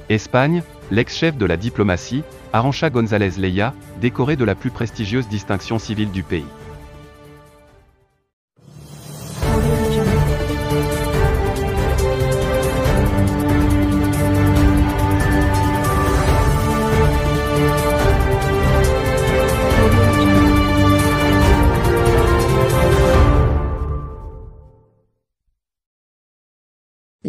Espagne, l'ex-chef de la diplomatie, Arantxa González Leia, décoré de la plus prestigieuse distinction civile du pays.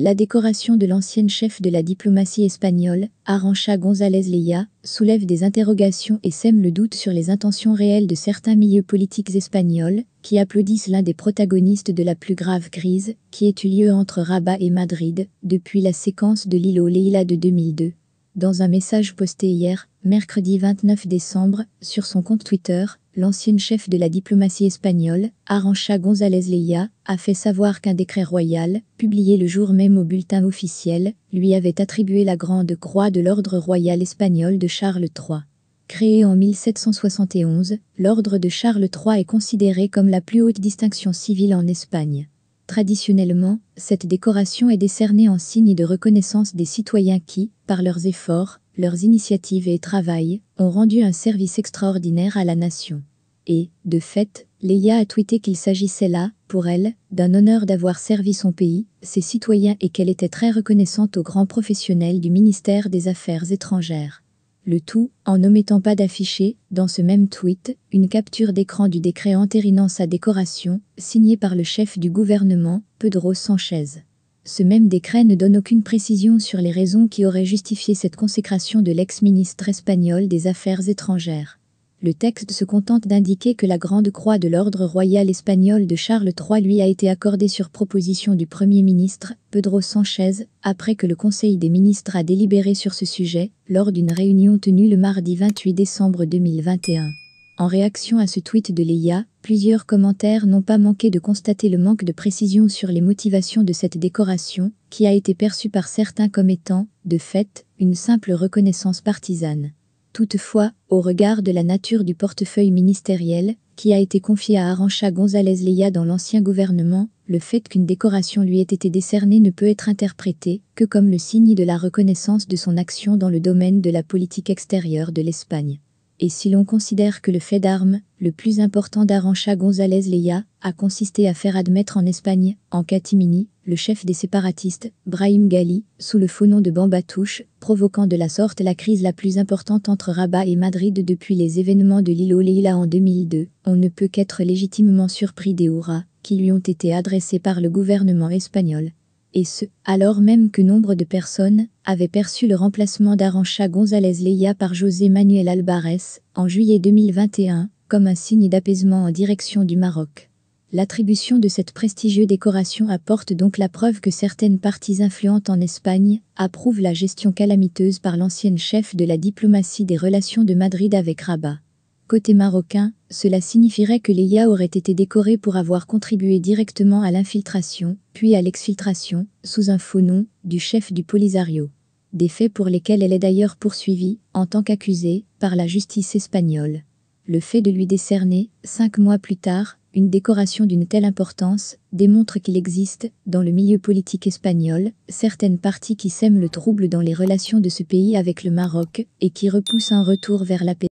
La décoration de l'ancienne chef de la diplomatie espagnole, Arantxa González Leia, soulève des interrogations et sème le doute sur les intentions réelles de certains milieux politiques espagnols, qui applaudissent l'un des protagonistes de la plus grave crise, qui ait eu lieu entre Rabat et Madrid, depuis la séquence de l'îlot Leila de 2002. Dans un message posté hier, mercredi 29 décembre, sur son compte Twitter, l'ancienne chef de la diplomatie espagnole, Arantxa González Leia, a fait savoir qu'un décret royal, publié le jour même au bulletin officiel, lui avait attribué la Grande Croix de l'Ordre royal espagnol de Charles III. Créé en 1771, l'Ordre de Charles III est considéré comme la plus haute distinction civile en Espagne. Traditionnellement, cette décoration est décernée en signe de reconnaissance des citoyens qui, par leurs efforts, leurs initiatives et travail, ont rendu un service extraordinaire à la nation. Et, de fait, Leia a tweeté qu'il s'agissait là, pour elle, d'un honneur d'avoir servi son pays, ses citoyens et qu'elle était très reconnaissante aux grands professionnels du ministère des Affaires étrangères. Le tout, en n'omettant pas d'afficher, dans ce même tweet, une capture d'écran du décret entérinant sa décoration, signé par le chef du gouvernement, Pedro Sánchez. Ce même décret ne donne aucune précision sur les raisons qui auraient justifié cette consécration de l'ex-ministre espagnol des Affaires étrangères. Le texte se contente d'indiquer que la Grande Croix de l'Ordre royal espagnol de Charles III lui a été accordée sur proposition du Premier ministre, Pedro Sánchez, après que le Conseil des ministres a délibéré sur ce sujet, lors d'une réunion tenue le mardi 28 décembre 2021. En réaction à ce tweet de Leia, plusieurs commentaires n'ont pas manqué de constater le manque de précision sur les motivations de cette décoration, qui a été perçue par certains comme étant, de fait, une simple reconnaissance partisane. Toutefois, au regard de la nature du portefeuille ministériel, qui a été confié à Arantxa González Leia dans l'ancien gouvernement, le fait qu'une décoration lui ait été décernée ne peut être interprété que comme le signe de la reconnaissance de son action dans le domaine de la politique extérieure de l'Espagne. Et si l'on considère que le fait d'armes, le plus important d'Arantxa González Leia, a consisté à faire admettre en Espagne, en catimini, le chef des séparatistes, Brahim Ghali, sous le faux nom de Bambatouche, provoquant de la sorte la crise la plus importante entre Rabat et Madrid depuis les événements de l'îlot Leila en 2002, on ne peut qu'être légitimement surpris des hurrahs qui lui ont été adressés par le gouvernement espagnol. Et ce, alors même que nombre de personnes avaient perçu le remplacement d'Arantxa González Leia par José Manuel Albares, en juillet 2021, comme un signe d'apaisement en direction du Maroc. L'attribution de cette prestigieuse décoration apporte donc la preuve que certaines parties influentes en Espagne approuvent la gestion calamiteuse par l'ancienne chef de la diplomatie des relations de Madrid avec Rabat. Côté marocain, cela signifierait que Leia aurait été décorée pour avoir contribué directement à l'infiltration, puis à l'exfiltration, sous un faux nom, du chef du Polisario. Des faits pour lesquels elle est d'ailleurs poursuivie, en tant qu'accusée, par la justice espagnole. Le fait de lui décerner, 5 mois plus tard, une décoration d'une telle importance, démontre qu'il existe, dans le milieu politique espagnol, certaines parties qui sèment le trouble dans les relations de ce pays avec le Maroc, et qui repoussent un retour vers la paix.